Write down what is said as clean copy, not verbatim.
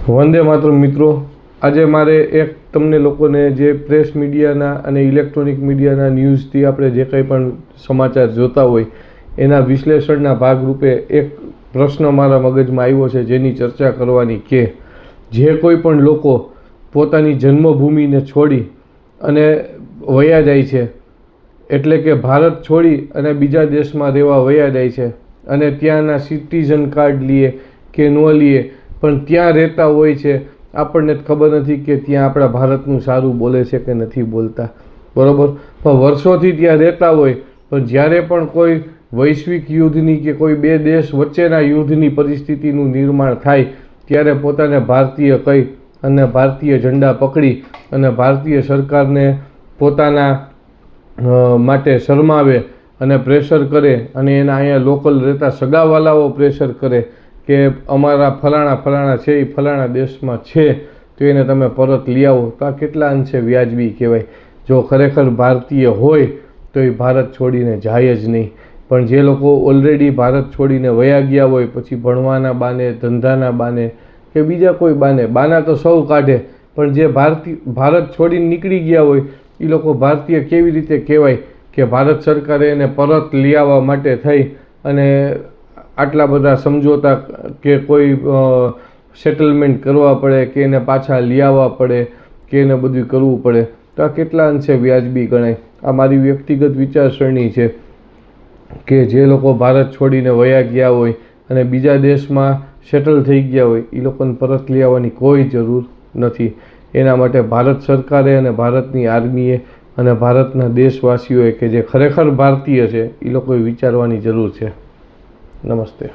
વંદે માતરમ મિત્રો, આજે મારે એક તમને લોકોને જે પ્રેસ મીડિયાના અને ઇલેક્ટ્રોનિક મીડિયાના ન્યૂઝથી આપણે જે કંઈ પણ સમાચાર જોતા હોય એના વિશ્લેષણના ભાગરૂપે એક પ્રશ્ન મારા મગજમાં આવ્યો છે, જેની ચર્ચા કરવાની કે જે કોઈ પણ લોકો પોતાની જન્મભૂમિને છોડી અને વયા જાય છે, એટલે કે ભારત છોડી અને બીજા દેશમાં રહેવા વયા જાય છે અને ત્યાંના સિટીઝન કાર્ડ લઈએ કે ન લઈએ પણ ત્યાં રહેતા હોય છે, આપણને ખબર નથી કે ત્યાં આપણા ભારતનું સારું બોલે છે કે નથી બોલતા, બરાબર. પણ વર્ષોથી ત્યાં રહેતા હોય, પણ જ્યારે પણ કોઈ વૈશ્વિક યુદ્ધની કે કોઈ બે દેશ વચ્ચેના યુદ્ધની પરિસ્થિતિનું નિર્માણ થાય ત્યારે પોતાને ભારતીય કહી અને ભારતીય ઝંડા પકડી અને ભારતીય સરકારને પોતાના માટે શરમાવે અને પ્રેશર કરે અને એના અહીંયા લોકલ રહેતા સગાવાલાઓ પ્રેશર કરે કે અમારા ફલાણા છે એ ફલાણા દેશમાં છે તો એને તમે પરત લઈ આવો, તો આ કેટલા અંશે વ્યાજબી કહેવાય. જો ખરેખર ભારતીય હોય તો એ ભારત છોડીને જાય જ નહીં. પણ જે લોકો ઓલરેડી ભારત છોડીને વયા ગયા હોય, પછી ભણવાના બાને, ધંધાના બાને કે બીજા કોઈ બાના તો સૌ કાઢે, પણ જે ભારત છોડીને નીકળી ગયા હોય એ લોકો ભારતીય કેવી રીતે કહેવાય કે ભારત સરકારે એને પરત લઈ આવવા માટે થઈ અને આટલા બધા સમજોતા કે કોઈ સેટલમેન્ટ કરવા પડે કે એને પાછા લઈ આવવા પડે કે એને બધું કરવું પડે, તો આ કેટલા અંશે વ્યાજબી ગણાય. આ મારી વ્યક્તિગત વિચારસરણી છે કે જે લોકો ભારત છોડીને વયા ગયા હોય અને બીજા દેશમાં સેટલ થઈ ગયા હોય એ લોકોને પરત લઈ આવવાની કોઈ જરૂર નથી. એના માટે ભારત સરકારે અને ભારતની આર્મીએ અને ભારતના દેશવાસીઓએ કે જે ખરેખર ભારતીય છે એ લોકોએ વિચારવાની જરૂર છે. નમસ્તે.